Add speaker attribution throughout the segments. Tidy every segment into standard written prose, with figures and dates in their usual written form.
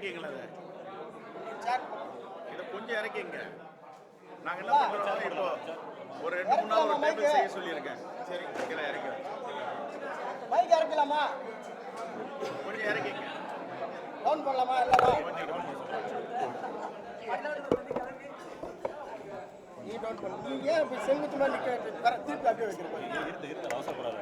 Speaker 1: இறக்கிங்களா இதை கொஞ்சம் இறக்கிங்க. நாங்கள் என்ன பண்ணுறோம், இப்போ ஒரு 2-3 நாள் ஒரு டேபிள் செய்ய சொல்லியிருக்கேன். சரி, கீழே இறக்கி
Speaker 2: மைக் இறக்கலாமா?
Speaker 1: கொஞ்சம் இறக்கிங்க.
Speaker 2: டவுன் பண்ணலாமா? எல்லாரும் நீ டவுன் பண்ணு. நீ ஏன் இப்படி செங்குத்து மாதிரி நிற்க? திருப்பி அப்படியே வைக்கிறேன்.
Speaker 3: அவசரப்படாத.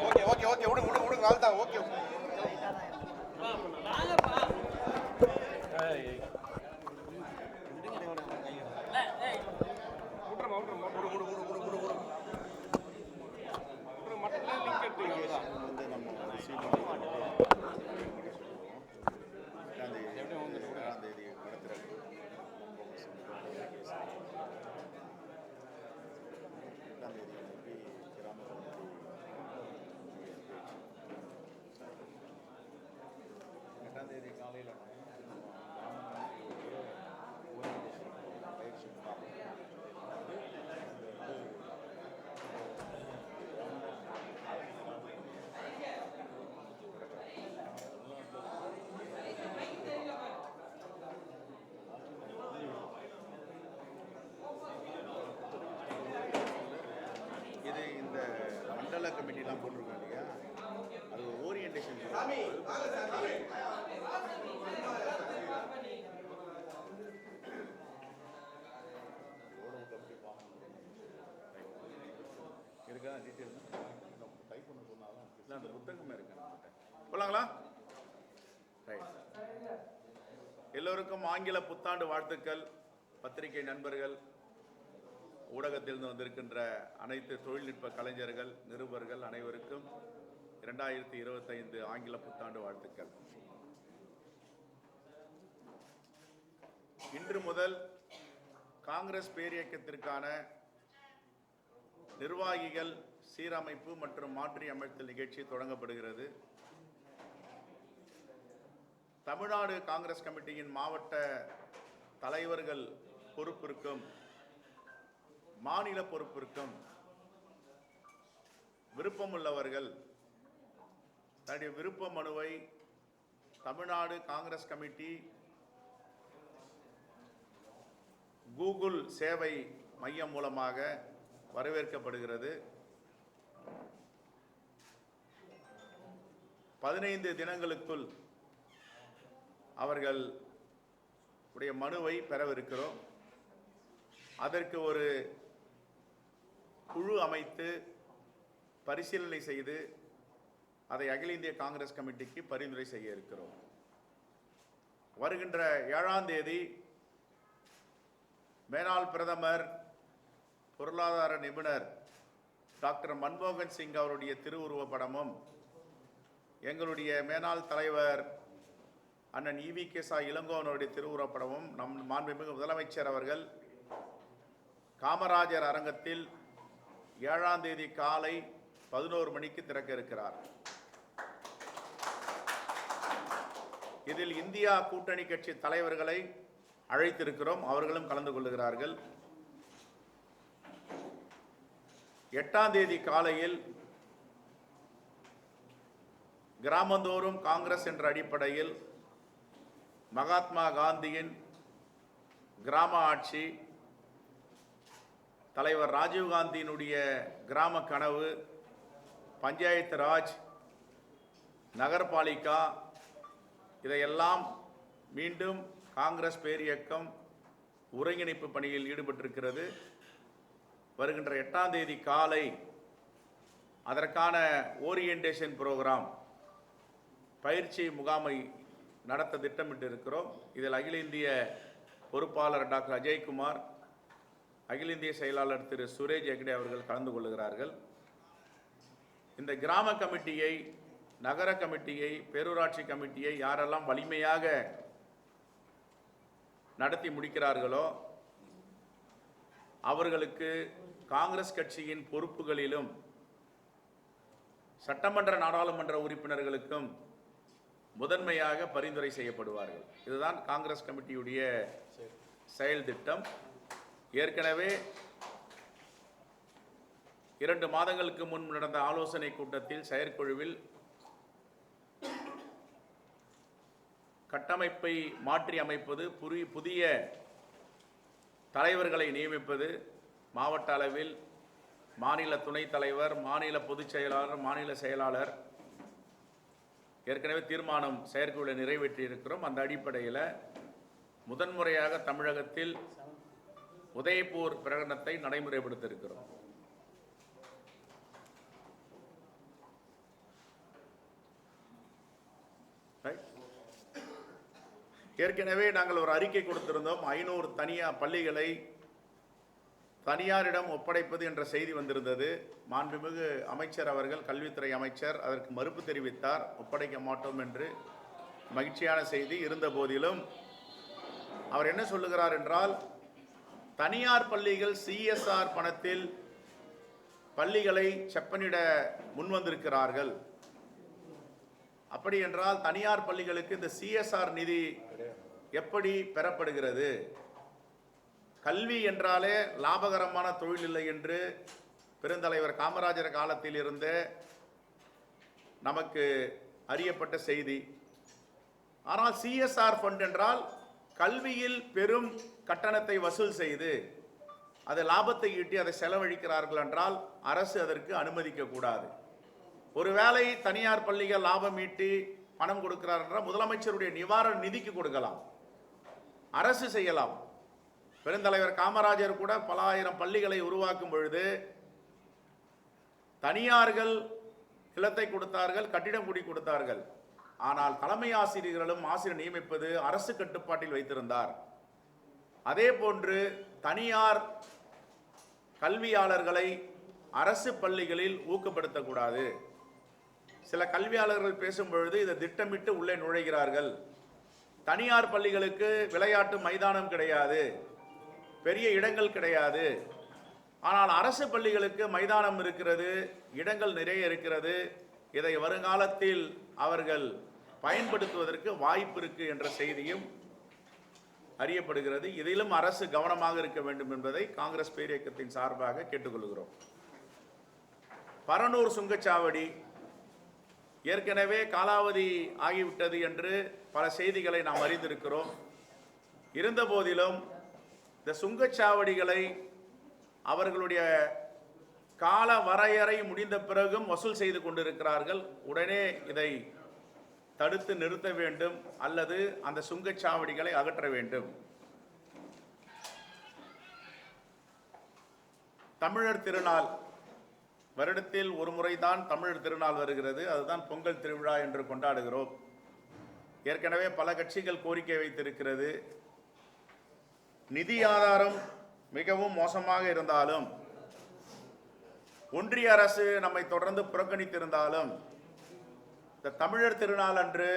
Speaker 2: ஓகே ஓகே விடுங்க நாள் தான். ஓகே
Speaker 1: கமிட்டிலாம் போட்டிருக்கோம் இல்லையா, அது ஒரு ஓரியன்டேஷன். இருக்கா டீட்டெயில் டைப் பண்ண சொன்னாலும் இல்லை, அந்த புத்தகமே இருக்கு போலாங்களா? ரைட். எல்லோருக்கும் ஆங்கில புத்தாண்டு வாழ்த்துக்கள். பத்திரிகை நண்பர்கள், ஊடகத்திலிருந்து வந்திருக்கின்ற அனைத்து தொழில்நுட்ப கலைஞர்கள், நிருபர்கள் அனைவருக்கும் 2025 ஆங்கில புத்தாண்டு வாழ்த்துக்கள். இன்று முதல் காங்கிரஸ் பேரியக்கத்திற்கான நிர்வாகிகள் சீரமைப்பு மற்றும் மாற்றி அமைத்தல் நிகழ்ச்சி தொடங்கப்படுகிறது. தமிழ்நாடு காங்கிரஸ் கமிட்டியின் மாவட்ட தலைவர்கள் பொறுப்பிற்கும் மாநில பொறுப்பிற்கும் விருப்பமுள்ளவர்கள் தன்னுடைய விருப்ப மனுவை தமிழ்நாடு காங்கிரஸ் கமிட்டி கூகுள் சேவை மையம் மூலமாக வரவேற்கப்படுகிறது. 15 தினங்களுக்குள் அவர்கள் உடைய மனுவை பெறவிருக்கிறோம். அதற்கு ஒரு குழு அமைத்து பரிசீலனை செய்து அதை அகில இந்திய காங்கிரஸ் கமிட்டிக்கு பரிந்துரை செய்ய இருக்கிறோம். வருகின்ற 7ஆம் தேதி மேனாள் பிரதமர், பொருளாதார நிபுணர் டாக்டர் மன்மோகன் சிங் அவருடைய திருவுருவ படமும், எங்களுடைய மேனாள் தலைவர் அண்ணன் EVK இளங்கோவனுடைய திருவுருவப்படமும் நம் மாண்புமிகு முதலமைச்சர் அவர்கள் காமராஜர் அரங்கத்தில் 7ஆம் தேதி காலை 11 மணிக்கு திறக்க இருக்கிறார். இதில் இந்தியா கூட்டணி கட்சி தலைவர்களை அழைத்திருக்கிறோம், அவர்களும் கலந்து கொள்ளுகிறார்கள். 8ஆம் தேதி காலையில் கிராமந்தோறும் காங்கிரஸ் என்ற அடிப்படையில் மகாத்மா காந்தியின் கிராம ஆட்சி, தலைவர் ராஜீவ்காந்தியினுடைய கிராம கனவு, பஞ்சாயத்து ராஜ், நகர்பாலிகா, இதையெல்லாம் மீண்டும் காங்கிரஸ் பேரியக்கம் ஒருங்கிணைப்பு பணியில் ஈடுபட்டிருக்கிறது. வருகின்ற 8ஆம் தேதி காலை அதற்கான ஓரியன்டேஷன் புரோகிராம் பயிற்சி முகாமை நடத்த திட்டமிட்டு இருக்கிறோம். இதில் அகில இந்திய பொறுப்பாளர் டாக்டர் அஜய்குமார், அகில இந்திய செயலாளர் திரு சுரேஷ் ஹெக்டே அவர்கள் கலந்து கொள்கிறார்கள். இந்த கிராம கமிட்டியை, நகர கமிட்டியை, பேரூராட்சி கமிட்டியை யாரெல்லாம் வலிமையாக நடத்தி முடிக்கிறார்களோ அவர்களுக்கு காங்கிரஸ் கட்சியின் பொறுப்புகளிலும் சட்டமன்ற நாடாளுமன்ற உறுப்பினர்களுக்கும் முதன்மையாக பரிந்துரை செய்யப்படுவார்கள். இதுதான் காங்கிரஸ் கமிட்டியுடைய செயல் திட்டம். ஏற்கனவே 2 மாதங்களுக்கு முன் நடந்த ஆலோசனை கூட்டத்தில் செயற்குழுவில் கட்டமைப்பை மாற்றி அமைப்பது, புதிய தலைவர்களை நியமிப்பது, மாவட்ட அளவில் மாநில துணைத் தலைவர், மாநில பொதுச் செயலாளர், மாநில செயலாளர் ஏற்கனவே தீர்மானம் செயற்குழுவில் நிறைவேற்றியிருக்கிறோம். அந்த அடிப்படையில் முதன்முறையாக தமிழகத்தில் உதயபூர் பிரகடனத்தை நடைமுறைப்படுத்தியிருக்கிறோம். ஏற்கனவே நாங்கள் ஒரு அறிக்கை கொடுத்திருந்தோம். 500 தனியார் பள்ளிகளை தனியாரிடம் ஒப்படைப்பது என்ற செய்தி வந்திருந்தது. மாண்புமிகு அமைச்சர் அவர்கள், கல்வித்துறை அமைச்சர், அதற்கு மறுப்பு தெரிவித்தார். ஒப்படைக்க மாட்டோம் என்று மகிழ்ச்சியான செய்தி இருந்த போதிலும் அவர் என்ன சொல்லுகிறார் என்றால், தனியார் பள்ளிகள் CSR பணத்தில் பள்ளிகளை செப்பனிட முன்வந்திருக்கிறார்கள். அப்படி என்றால் தனியார் பள்ளிகளுக்கு இந்த CSR நிதி எப்படி பெறப்படுகிறது? கல்வி என்றாலே லாபகரமான தொழில் இல்லை என்று பெருந்தலைவர் காமராஜர் காலத்தில் இருந்தே நமக்கு அறியப்பட்ட செய்தி. ஆனால் CSR ஃபண்ட் என்றால் கல்வியில் பெரும் கட்டணத்தை வசூல் செய்து அது லாபத்தை ஈட்டி அதை செலவழிக்கிறார்கள் என்றால் அரசு அதற்கு அனுமதிக்க கூடாது. ஒருவேளை தனியார் பள்ளிகள் லாபம் ஈட்டி பணம் கொடுக்கிறார் என்றால் முதலமைச்சருடைய நிவாரண நிதிக்கு கொடுக்கலாம், அரசு செய்யலாம். பெருந்தலைவர் காமராஜர் கூட பல ஆயிரம் பள்ளிகளை உருவாக்கும் பொழுது தனியார்கள் நிலத்தை கொடுத்தார்கள், கட்டிடம் குடி கொடுத்தார்கள். ஆனால் தலைமை ஆசிரியர்களும் ஆசிரியர் நியமிப்பது அரசு கட்டுப்பாட்டில் வைத்திருந்தார். அதே போன்று தனியார் கல்வியாளர்களை அரசு பள்ளிகளில் ஊக்கப்படுத்தக்கூடாது. சில கல்வியாளர்கள் பேசும் பொழுது இதை திட்டமிட்டு உள்ளே நுழைகிறார்கள். தனியார் பள்ளிகளுக்கு விளையாட்டு மைதானம் கிடையாது, பெரிய இடங்கள் கிடையாது. ஆனால் அரசு பள்ளிகளுக்கு மைதானம் இருக்கிறது, இடங்கள் நிறைய இருக்கிறது. இதை வருங்காலத்தில் அவர்கள் பயன்படுத்துவதற்கு வாய்ப்பு இருக்கு என்ற செய்தியும் அறியப்படுகிறது. இதிலும் அரசு கவனமாக இருக்க வேண்டும் என்பதை காங்கிரஸ் பேரியக்கத்தின் சார்பாக கேட்டுக்கொள்கிறோம். பரனூர் சுங்கச்சாவடி ஏற்கனவே காலாவதி ஆகிவிட்டது என்று பல செய்திகளை நாம் அறிந்திருக்கிறோம். இருந்த போதிலும் இந்த சுங்கச்சாவடிகளை அவர்களுடைய கால வரையறை முடிந்த பிறகும் வசூல் செய்து கொண்டிருக்கிறார்கள். உடனே இதை தடுத்து நிறுத்த வேண்டும் அல்லது அந்த சுங்கச்சாவடிகளை அகற்ற வேண்டும். தமிழர் திருநாள், வருடத்தில் ஒரு முறைதான் தமிழர் திருநாள் வருகிறது. அதுதான் பொங்கல் திருவிழா என்று கொண்டாடுகிறோம். ஏற்கனவே பல கட்சிகள் கோரிக்கை வைத்திருக்கிறது. நிதி ஆதாரம் மிகவும் மோசமாக இருந்தாலும், ஒன்றிய அரசு நம்மை தொடர்ந்து புறக்கணித்திருந்தாலும், இந்த தமிழர் திருநாள் அன்று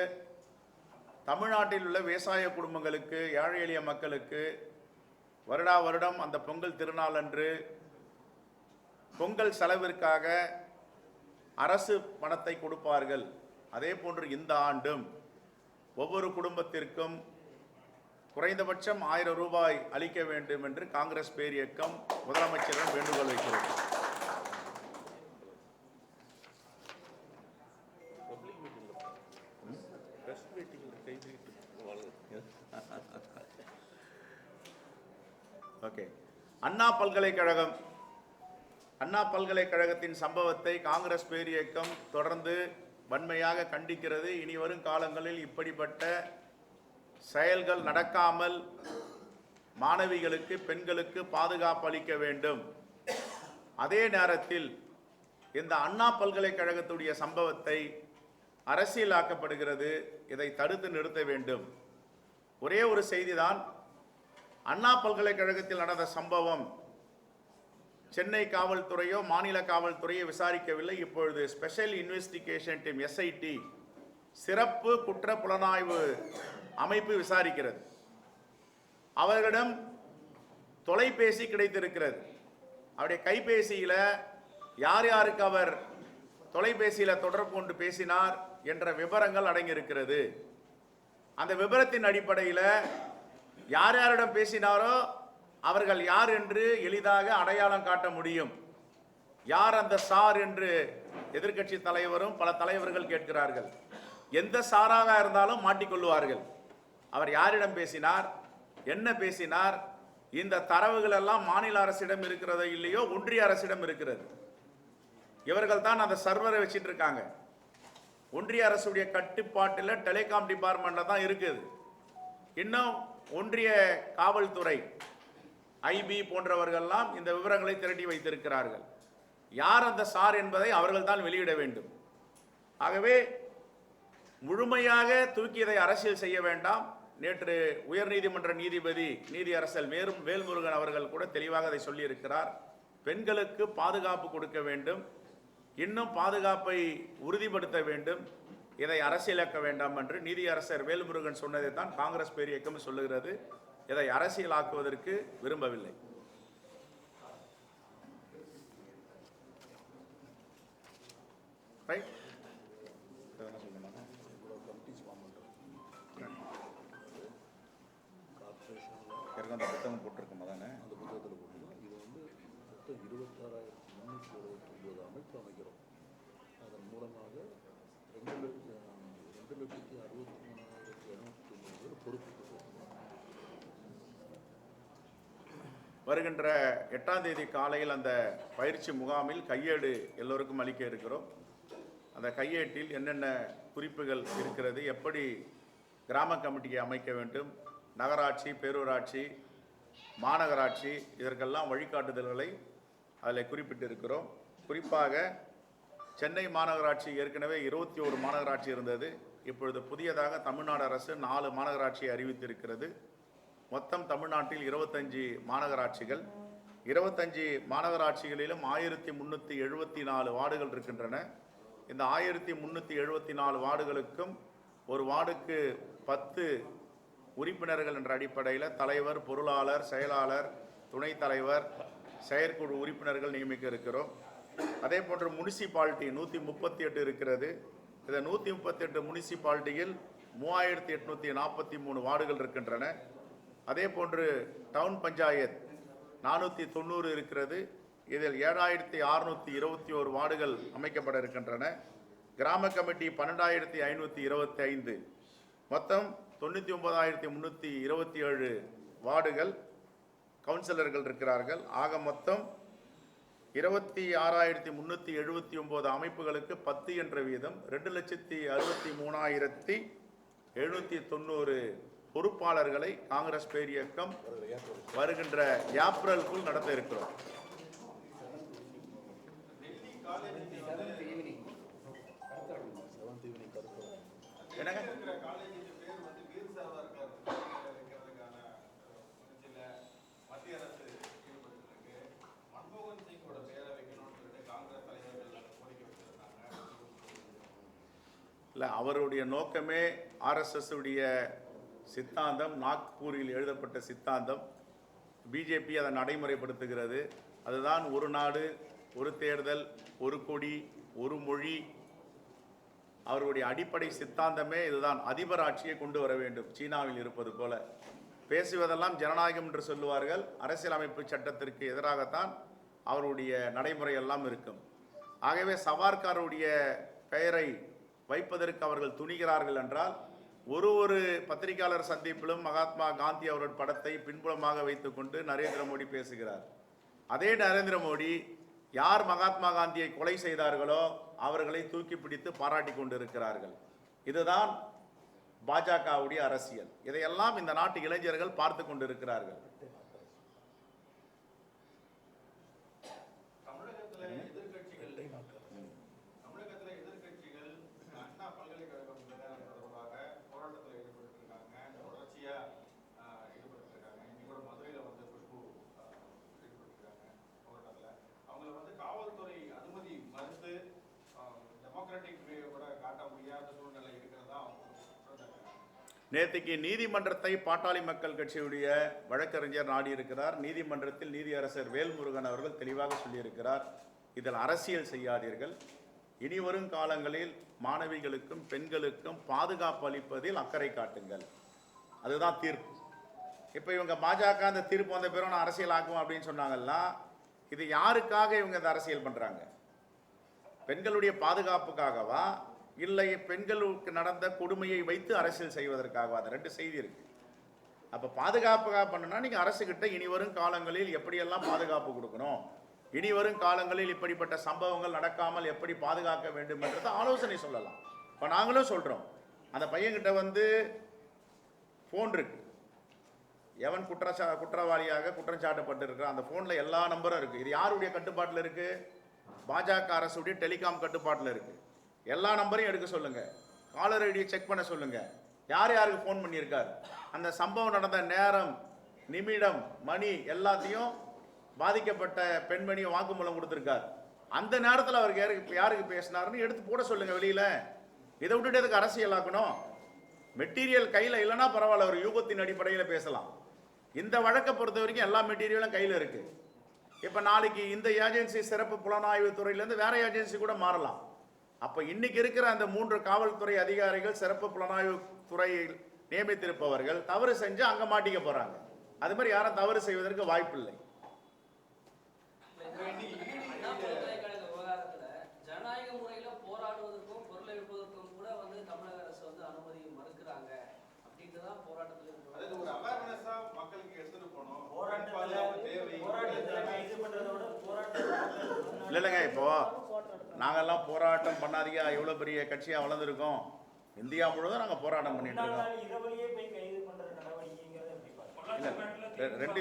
Speaker 1: தமிழ்நாட்டில் உள்ள விவசாய குடும்பங்களுக்கு, ஏழை எளிய மக்களுக்கு வருடா வருடம் அந்த பொங்கல் திருநாள் அன்று பொங்கல் செலவிற்காக அரசு பணத்தை கொடுப்பார்கள். அதே போன்று இந்த ஆண்டும் ஒவ்வொரு குடும்பத்திற்கும் குறைந்தபட்சம் 1000 ரூபாய் அளிக்க வேண்டும் என்று காங்கிரஸ் பேரியக்கம் முதலமைச்சரிடம் வேண்டுகோள் வைக்கிறது. ஓகே. அண்ணா பல்கலைக்கழகம், அண்ணா பல்கலைக்கழகத்தின் சம்பவத்தை காங்கிரஸ் பேரியக்கம் தொடர்ந்து வன்மையாக கண்டிக்கிறது. இனி வரும் காலங்களில் இப்படிப்பட்ட செயல்கள் நடக்காமல் மாணவிகளுக்கு, பெண்களுக்கு பாதுகாப்பு அளிக்க வேண்டும். அதே நேரத்தில் இந்த அண்ணா பல்கலைக்கழகத்துடைய சம்பவத்தை அரசியலாக்கப்படுகிறது. இதை தடுத்து நிறுத்த வேண்டும். ஒரே ஒரு செய்திதான், அண்ணா பல்கலைக்கழகத்தில் நடந்த சம்பவம் சென்னை காவல்துறையோ மாநில காவல்துறையோ விசாரிக்கவில்லை. இப்பொழுது ஸ்பெஷல் இன்வெஸ்டிகேஷன் டீம் SIT, சிறப்பு குற்ற புலனாய்வு அமைப்பு விசாரிக்கிறது. அவர்களிடம் தொலைபேசி கிடைத்திருக்கிறது. அவருடைய கைபேசியில யார் யாருக்கு அவர் தொலைபேசியில தொடர்பு கொண்டு பேசினார் என்ற விவரங்கள் அடங்கியிருக்கிறது. அந்த விவரத்தின் அடிப்படையில் யார் யாரிடம் பேசினாரோ அவர்கள் யார் என்று எளிதாக அடையாளம் காட்ட முடியும். யார் அந்த சார் என்று எதிர்க்கட்சி தலைவரும் பல தலைவர்கள் கேட்கிறார்கள். எந்த சாராக இருந்தாலும் மாட்டிக்கொள்வார்கள். அவர் யாரிடம் பேசினார், என்ன பேசினார், இந்த தரவுகள் எல்லாம் மாநில அரசிடம் இருக்கிறதோ இல்லையோ ஒன்றிய அரசிடம் இருக்கிறது. இவர்கள் தான் அந்த சர்வரை வச்சிட்டு இருக்காங்க. ஒன்றிய அரசுடைய கட்டுப்பாட்டில் டெலிகாம் டிபார்ட்மெண்ட்ல தான் இருக்குது. இன்னும் ஒன்றிய காவல்துறை ஐபி போன்றவர்கள்லாம் இந்த விவரங்களை திரட்டி வைத்திருக்கிறார்கள். யார் அந்த சார் என்பதை அவர்கள் தான் வெளியிட வேண்டும். ஆகவே முழுமையாக தூக்கியதை அரசியல் செய்ய வேண்டாம். நேற்று உயர்நீதிமன்ற நீதிபதி நீதியரசர் வேல்முருகன் அவர்கள் கூட தெளிவாக அதை சொல்லியிருக்கிறார். பெண்களுக்கு பாதுகாப்பு கொடுக்க வேண்டும், இன்னும் பாதுகாப்பை உறுதிப்படுத்த வேண்டும், இதை அரசியலாக்க வேண்டாம் என்று நீதியரசர் வேல்முருகன் சொன்னதை தான் காங்கிரஸ் பேரியக்கம் சொல்லுகிறது. இதை அரசியலாக்குவதற்கு விரும்பவில்லை. ரைட்? அந்த புத்தகம் போட்டிருக்கோம் தானே,
Speaker 3: அந்த புத்தகத்தில் போட்டிருக்கோம். இது வந்து மொத்தம் 26,329 அமைப்பு அமைக்கிறோம். அதன் மூலமாக 2,63,290 பேர் பொறுப்பு.
Speaker 1: வருகின்ற 8ஆம் தேதி காலையில் அந்த பயிற்சி முகாமில் கையேடு எல்லோருக்கும் அளிக்க இருக்கிறோம். அந்த கையேட்டில் என்னென்ன குறிப்புகள் இருக்கிறது, எப்படி கிராம கமிட்டியை அமைக்க வேண்டும், நகராட்சி, பேரூராட்சி, மாநகராட்சி, இதற்கெல்லாம் வழிகாட்டுதல்களை அதில் குறிப்பிட்டிருக்கிறோம். குறிப்பாக சென்னை மாநகராட்சி ஏற்கனவே 21 மாநகராட்சி இருந்தது. இப்பொழுது புதியதாக தமிழ்நாடு அரசு 4 மாநகராட்சியை அறிவித்திருக்கிறது. மொத்தம் தமிழ்நாட்டில் 25 மாநகராட்சிகள். 25 மாநகராட்சிகளிலும் 1374 வார்டுகள் இருக்கின்றன. இந்த 1374 வார்டுகளுக்கும் ஒரு வார்டுக்கு 10 உறுப்பினர்கள் என்ற அடிப்படையில் தலைவர், பொருளாளர், செயலாளர், துணைத் தலைவர், செயற்குழு உறுப்பினர்கள் நியமிக்க இருக்கிறோம். அதே போன்று முனிசிபாலிட்டி 138 இருக்கிறது. இந்த 138 முனிசிபாலிட்டியில் 3843 வார்டுகள் இருக்கின்றன. அதே போன்று டவுன் பஞ்சாயத் 490 இருக்கிறது. இதில் 7621 வார்டுகள் அமைக்கப்பட இருக்கின்றன. கிராம கமிட்டி 12525, மொத்தம் 99,327 வார்டுகள் கவுன்சிலர்கள் இருக்கிறார்கள். ஆக மொத்தம் 26,379 அமைப்புகளுக்கு 10 என்ற வீதம் 2,63,790 பொறுப்பாளர்களை காங்கிரஸ் பேரியக்கம் வருகின்ற ஏப்ரலுக்குள் நடத்த இருக்கிறோம். இல்லை, அவருடைய நோக்கமே RSS உடைய சித்தாந்தம், நாக்பூரில் எழுதப்பட்ட சித்தாந்தம். பிஜேபி அதை நடைமுறைப்படுத்துகிறது. அதுதான் ஒரு நாடு, ஒரு தேர்தல், ஒரு கொடி, ஒரு மொழி. அவருடைய அடிப்படை சித்தாந்தமே இதுதான். அதிபர் ஆட்சியை கொண்டு வர வேண்டும், சீனாவில் இருப்பது போல. பேசுவதெல்லாம் ஜனநாயகம் என்று சொல்லுவார்கள். அரசியலமைப்பு சட்டத்திற்கு எதிராகத்தான் அவருடைய நடைமுறையெல்லாம் இருக்கும். ஆகவே சவார்காருடைய பெயரை வைப்பதற்கு அவர்கள் துணிகிறார்கள் என்றால், ஒரு பத்திரிகையாளர் சந்திப்பிலும் மகாத்மா காந்தி அவருடைய படத்தை பின்புலமாக வைத்துக்கொண்டு நரேந்திர மோடி பேசுகிறார். அதே நரேந்திர மோடி யார் மகாத்மா காந்தியை கொலை செய்தார்களோ அவர்களை தூக்கி பிடித்து பாராட்டி கொண்டிருக்கிறார்கள். இதுதான் பாஜகவுடைய அரசியல். இதையெல்லாம் இந்த நாட்டு இளைஞர்கள் பார்த்து கொண்டிருக்கிறார்கள். நேற்றுக்கு நீதிமன்றத்தை பாட்டாளி மக்கள் கட்சியுடைய வழக்கறிஞர் நாடி இருக்கிறார். நீதிமன்றத்தில் நீதியரசர் வேல்முருகன் அவர்கள் தெளிவாக சொல்லியிருக்கிறார், இதில் அரசியல் செய்யாதீர்கள், இனி வரும் காலங்களில் மாணவிகளுக்கும் பெண்களுக்கும் பாதுகாப்பு அளிப்பதில் அக்கறை காட்டுங்கள், அதுதான் தீர்ப்பு. இப்போ இவங்க பாஜக அந்த தீர்ப்பு வந்த பிறகு நான் அரசியல் ஆக்குவோம் அப்படின்னு சொன்னாங்கன்னா, இது யாருக்காக இவங்க இந்த அரசியல் பண்ணுறாங்க? பெண்களுடைய பாதுகாப்புக்காகவா, இல்லை பெண்களுக்கு நடந்த கொடுமையை வைத்து அரசியல் செய்வதற்காகவா? அது ரெண்டு செய்தி இருக்கு. அப்போ பாதுகாப்புக்காக பண்ணுனா நீங்கள் அரசுகிட்ட இனி வரும் காலங்களில் எப்படியெல்லாம் பாதுகாப்பு கொடுக்கணும், இனி வரும் காலங்களில் இப்படிப்பட்ட சம்பவங்கள் நடக்காமல் எப்படி பாதுகாக்க வேண்டும் என்றதை ஆலோசனை சொல்லலாம். இப்போ நாங்களும் சொல்கிறோம், அந்த பையன்கிட்ட வந்து ஃபோன் இருக்கு, எவன் குற்றவாளியாக குற்றம் சாட்டப்பட்டிருக்கிற அந்த ஃபோனில் எல்லா நம்பரும் இருக்குது. இது யாருடைய கட்டுப்பாட்டில் இருக்குது? பாஜக அரசுடைய டெலிகாம் கட்டுப்பாட்டில் இருக்குது. எல்லா நம்பரையும் எடுக்க சொல்லுங்கள், காலர் ஐடியை செக் பண்ண சொல்லுங்கள், யார் யாருக்கு ஃபோன் பண்ணியிருக்கார், அந்த சம்பவம் நடந்த நேரம், நிமிடம், மணி எல்லாத்தையும் பாதிக்கப்பட்ட பெண்மணி வாக்குமூலம் கொடுத்துருக்கார். அந்த நேரத்தில் அவருக்கு யாருக்கு பேசினாருன்னு எடுத்து போட சொல்லுங்கள் வெளியில். இதை விட்டுட்டு எதுக்கு அரசியல் ஆக்கணும்? மெட்டீரியல் கையில் இல்லைன்னா பரவாயில்ல, ஒரு யூகத்தின் அடிப்படையில் பேசலாம். இந்த வழக்கை பொறுத்த வரைக்கும் எல்லா மெட்டீரியலும் கையில் இருக்கு. இப்போ நாளைக்கு இந்த ஏஜென்சி சிறப்பு புலனாய்வு துறையிலேருந்து வேற ஏஜென்சி கூட மாறலாம். அப்போ இன்னைக்கு இருக்கிற அந்த 3 காவல்துறை அதிகாரிகள் சிறப்பு புலனாய்வு துறையில் நியமித்திருப்பவர்கள் தவறு செஞ்சு அங்கே மாட்டிக்க போறாங்க. அது மாதிரி யாரும் தவறு செய்வதற்கு வாய்ப்பு இல்லை.
Speaker 4: ஜனநாயக முறையில போராடுவதற்கும் பொருளை விற்பதற்கும் கூட வந்து தமிழக அரசு வந்து அனுமதி மறுக்கிறாங்க அப்படின்ட்டுதான் போராட்டத்தில்
Speaker 1: இல்லைங்க. இப்போ நாங்கெல்லாம் போராட்டம் பண்ணாதீங்க, எவ்வளோ பெரிய கட்சியாக வளர்ந்துருக்கோம், இந்தியா முழுவதும் நாங்கள் போராட்டம் பண்ணிட்டு இருக்கோம். இல்லை, ரெண்டு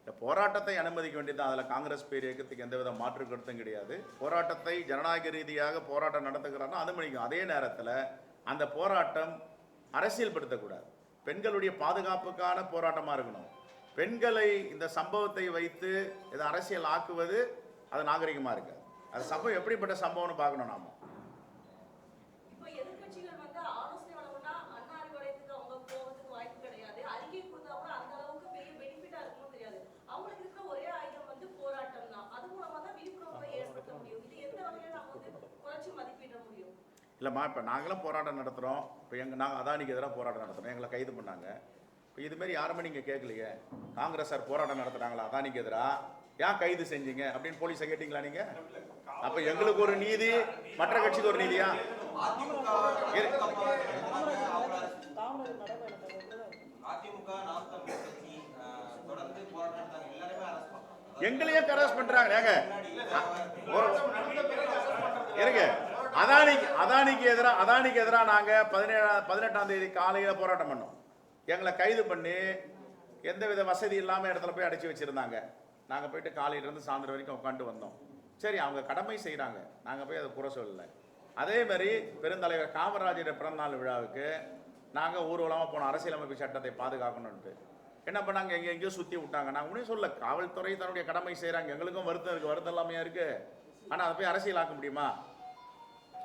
Speaker 1: இந்த போராட்டத்தை அனுமதிக்க வேண்டியது, அதில் காங்கிரஸ் பேர் இயக்கத்துக்கு எந்தவித மாற்று கருத்தும் கிடையாது. போராட்டத்தை ஜனநாயக ரீதியாக போராட்டம் நடத்துகிறாருன்னா அனுமதிக்கும். அதே நேரத்தில் அந்த போராட்டம் அரசியல்படுத்தக்கூடாது, பெண்களுடைய பாதுகாப்புக்கான போராட்டமாக இருக்கணும். பெண்களை இந்த சம்பவத்தை வைத்து இதை அரசியல் ஆக்குவது அது நாகரிகமாக இருக்காது. அது சம்பவம் எப்படிப்பட்ட சம்பவம்னு பார்க்கணும் நாம. இல்லைம்மா, இப்போ நாங்களும் போராட்டம் நடத்துகிறோம். இப்போ நாங்கள் அதானிக்கு எதிராக போராட்டம் நடத்துகிறோம், எங்களை கைது பண்ணாங்க. இப்போ இதுமாரி யாருமே நீங்கள் கேட்கலையே, காங்கிரஸார் போராட்டம் நடத்துகிறாங்களா அதானிக்கு எதிராக, ஏன் கைது செஞ்சீங்க அப்படின்னு போலீஸை கேட்டீங்களா நீங்கள்? அப்போ எங்களுக்கு ஒரு நீதி, மற்ற கட்சிக்கு ஒரு நீதியா? எங்களையே கரெஸ்ட் பண்றாங்க. இருங்க, அதானிக்கு எதிராக நாங்க 18ஆம் தேதி காலையில போராட்டம் பண்ணோம். எங்களை கைது பண்ணி எந்தவித வசதி இல்லாம இடத்துல போய் அடைச்சி வச்சிருந்தாங்க. நாங்க போயிட்டு காலையில இருந்து சாயந்தரம் வரைக்கும் உட்காந்து வந்தோம். சரி, அவங்க கடமை செய்யறாங்க, நாங்க போய் அதை குறை சொல்லலை. அதே மாதிரி பெருந்தலைவர் காமராஜர் பிறந்தநாள் விழாவுக்கு நாங்க ஊர்வலமா போனோம், அரசியலமைப்பு சட்டத்தை பாதுகாக்கணும்ட்டு. என்ன பண்ணாங்க, எங்கேயோ சுற்றி விட்டாங்க. நாங்கள் ஒன்றும் சொல்ல, காவல்துறை தன்னுடைய கடமை செய்கிறாங்க, எங்களுக்கும் வருத்தம் இருக்குது, வருத்தம் இல்லாமையா இருக்குது. ஆனால் அதை போய் அரசியலாக்க முடியுமா?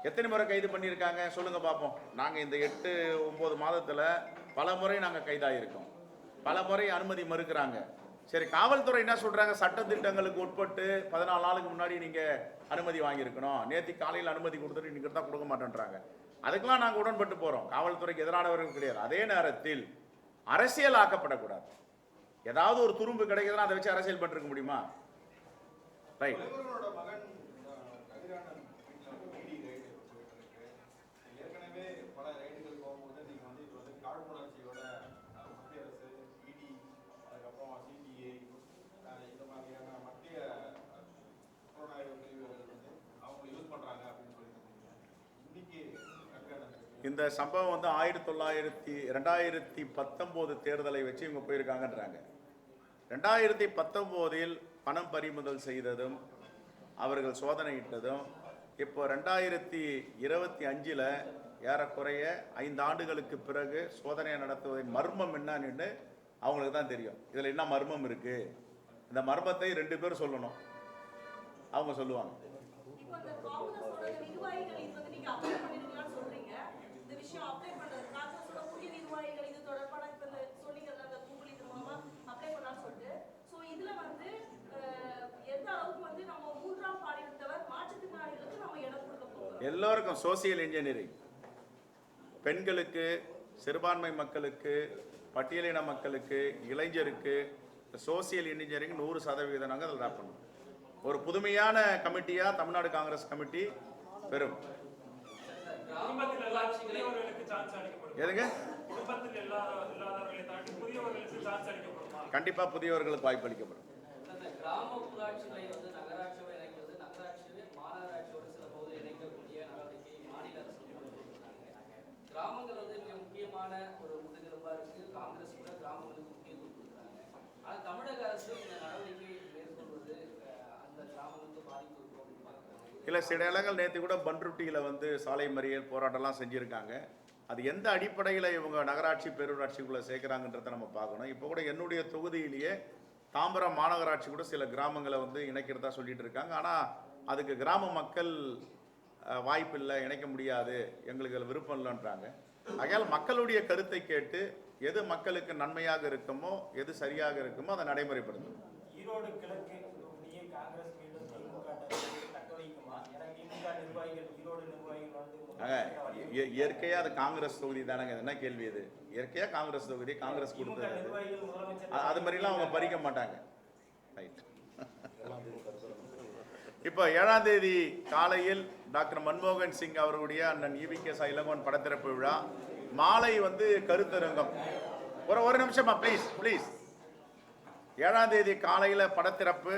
Speaker 1: எத்தனை முறை கைது பண்ணியிருக்காங்க சொல்லுங்கள் பார்ப்போம். நாங்கள் இந்த 8-9 மாதத்தில் பல முறை நாங்கள் கைதாகிருக்கோம், பல முறை அனுமதி மறுக்கிறாங்க. சரி, காவல்துறை என்ன சொல்கிறாங்க, சட்டத்திட்டங்களுக்கு உட்பட்டு 14 நாளுக்கு முன்னாடி நீங்கள் அனுமதி வாங்கியிருக்கணும், நேற்று காலையில் அனுமதி கொடுத்துட்டு இன்றைக்கி தான் கொடுக்க மாட்டேன்றாங்க. அதுக்கெல்லாம் நாங்கள் உடன்பட்டு போகிறோம், காவல்துறைக்கு எதிரானவர்கள் கிடையாது. அதே நேரத்தில் அரசியல் ஆக்கப்படக்கூடாது. ஏதாவது ஒரு துரும்பு கிடைக்குதுன்னா அதை வச்சு அரசியல் பண்ணிருக்க முடியுமா? ரைட். இந்த சம்பவம் வந்து 2019 தேர்தலை வச்சு இவங்க போயிருக்காங்கன்றாங்க. 2019 பணம் பறிமுதல் செய்ததும் அவர்கள் சோதனையிட்டதும் இப்போ 2025 ஏறக்குறைய 5 ஆண்டுகளுக்கு பிறகு சோதனை நடத்துவதின் மர்மம் என்னன்னு அவங்களுக்கு தான் தெரியும். இதில் என்ன மர்மம் இருக்கு, இந்த மர்மத்தை 2 பேர் சொல்லணும், அவங்க சொல்லுவாங்க.
Speaker 5: நீங்க அப்ளை பண்ணிருக்கீங்கன்னு சொல்றீங்க. இந்த விஷயம் அப்ளை பண்றது காங்கிரஸோட புதிய நிர்வாகிகள் இது தொடர்பான இப்ப இந்த சொன்னீங்கல்ல அந்த கூகுள் இது மூலமா அப்ளை பண்ணலாம்னு சொல்லிட்டு, சோ இதுல வந்து எந்த அளவுக்கு வந்து நம்ம மூன்றாம் பாலினத்தவர் மாற்றுத்திறனாளிகளுக்கு நம்ம இடம் கொடுக்க போகிறோம்?
Speaker 1: எல்லோருக்கும் சோசியல் இன்ஜினியரிங், பெண்களுக்கு, சிறுபான்மை மக்களுக்கு, பட்டியலின மக்களுக்கு, இளைஞருக்கு சோசியல் இன்ஜினியரிங் 100% நாங்கள் அதில் ட்ராப் பண்ணுவோம். ஒரு புதுமையான கமிட்டியாக தமிழ்நாடு காங்கிரஸ் கமிட்டி பெறும்.
Speaker 6: குடும்பத்தில் எல்லாரும் புதியவர்களுக்கு சான்ஸ் அளிக்கப்படும்.
Speaker 1: எதுங்க?
Speaker 6: குடும்பத்தில் இல்லாதவர்களை தாண்டி புதியவர்களுக்கு சான்ஸ் அளிக்கப்படுமா?
Speaker 1: கண்டிப்பாக புதியவர்களுக்கு வாய்ப்பு அளிக்கப்படும்.
Speaker 4: அந்த கிராம ஊராட்சிகளை வந்து நகராட்சியோடு இணைக்கிறது, நகராட்சியை மாநகராட்சியோடு சில போது இணைக்கக்கூடிய நடவடிக்கை மாநில அரசு மேற்கொண்டிருக்கிறாங்க. கிராமங்கள் வந்து மிக முக்கியமான ஒரு முதுகெலும்பா இருக்கு. காங்கிரஸ் கூட கிராமங்களுக்கு முக்கியத்துவம் கொடுக்குறாங்க. ஆனால் தமிழக அரசு இந்த நடவடிக்கை மேற்கொள்வது அந்த கிராமங்களுக்கு பாதிப்பு இருக்கும் அப்படின்னு பார்க்குறாங்க.
Speaker 1: இல்லை, சில இடங்கள் நேற்று கூட பன்ருட்டியில் வந்து சாலை மறியல் போராட்டம்லாம் செஞ்சுருக்காங்க. அது எந்த அடிப்படையில் இவங்க நகராட்சி பேரூராட்சிக்குள்ளே சேர்க்குறாங்கன்றதை நம்ம பார்க்கணும். இப்போ கூட என்னுடைய தொகுதியிலேயே தாம்பரம் மாநகராட்சி கூட சில கிராமங்களை வந்து இணைக்கிறதா சொல்லிட்டு இருக்காங்க. ஆனால் அதுக்கு கிராம மக்கள் வாய்ப்பு இல்லை, இணைக்க முடியாது, எங்களுக்கு அதில் விருப்பம் இல்லைன்றாங்க. ஆகையால் மக்களுடைய கருத்தை கேட்டு எது மக்களுக்கு நன்மையாக இருக்குமோ, எது சரியாக இருக்குமோ அதை நடைமுறைப்படுத்தும்.
Speaker 6: ஈரோடு கிழக்கு தொகுதியை காங்கிரஸ் மீண்டும் திமுக தக்க வைக்குமா? ஏன்னா திமுக நிர்வாகிகள், ஈரோடு நிர்வாகிகள் வந்து
Speaker 1: இயற்கையாக அது காங்கிரஸ் தொகுதி தானங்க. என்ன கேள்வி இது? இயற்கையாக காங்கிரஸ் தொகுதி, காங்கிரஸ் கொடுத்தது.
Speaker 6: நிர்வாகிகள் முதலமைச்சர்
Speaker 1: அது மாதிரிலாம் அவங்க பறிக்க மாட்டாங்க. ரைட். இப்போ 7ஆம் தேதி காலையில் டாக்டர் மன்மோகன் சிங் அவர்களுடைய அண்ணன் EVK இளங்கோவன் படத்திறப்பு விழா, மாலை வந்து கருத்தரங்கம். ஒரு நிமிஷமா ப்ளீஸ் ப்ளீஸ். 7ஆம் தேதி காலையில் படத்திறப்பு,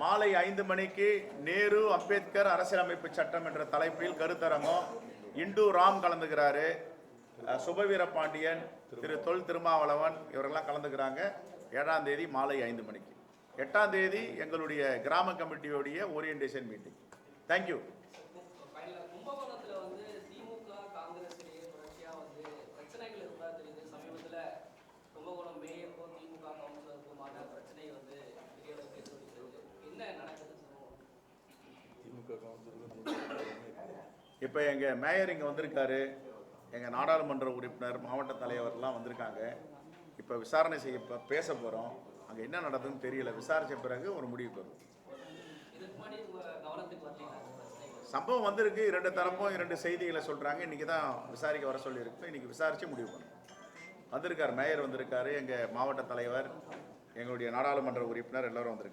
Speaker 1: மாலை 5 மணிக்கு நேரு அம்பேத்கர் அரசியலமைப்பு சட்டம் என்ற தலைப்பில் கருத்தரங்கம். இண்டு ராம் கலந்துக்கிறாரு, சுபவீர பாண்டியன், திரு தொல் திருமாவளவன் இவரெல்லாம் கலந்துக்கிறாங்க. 7ஆம் தேதி மாலை 5 மணிக்கு. 8ஆம் தேதி எங்களுடைய கிராம கமிட்டியோடைய ஓரியன்டேஷன் மீட்டிங். தேங்க்யூ.
Speaker 4: கும்பகோணத்துல வந்து திமுக காங்கிரஸ் இடையே தொடர்ச்சியா வந்து பிரச்சனைகள் இருந்தா தெரியுது. சமீபத்துல கும்பகோணம் மேயருக்கும் திமுக கவுன்சிலருக்குமான பிரச்சனை வந்து பெரிய அளவுக்கு எதிரொலிக்கிறது. என்ன நடக்குதுன்னு சொல்லுவோம்.
Speaker 1: இப்போ எங்கள் மேயர் இங்கே வந்திருக்காரு, எங்கள் நாடாளுமன்ற உறுப்பினர், மாவட்ட தலைவர்லாம் வந்திருக்காங்க. இப்போ விசாரணை செய்ய பேச போகிறோம். அங்கே என்ன நடக்குதுன்னு தெரியல. விசாரித்த பிறகு ஒரு முடிவு வரும்.
Speaker 4: இதுக்கு முன்னாடி உங்க கவனத்துக்கு வரலீங்களா பிரச்சனைகள்?
Speaker 1: சம்பவம் வந்திருக்கு, 2 தரப்பும் 2 செய்திகளை சொல்கிறாங்க. இன்றைக்கி தான் விசாரிக்க வர சொல்லியிருக்கு. இன்றைக்கி விசாரித்து முடிவு பண்ணும். வந்திருக்கார், மேயர் வந்திருக்காரு, எங்கள் மாவட்ட தலைவர், எங்களுடைய நாடாளுமன்ற உறுப்பினர் எல்லோரும் வந்திருக்காங்க.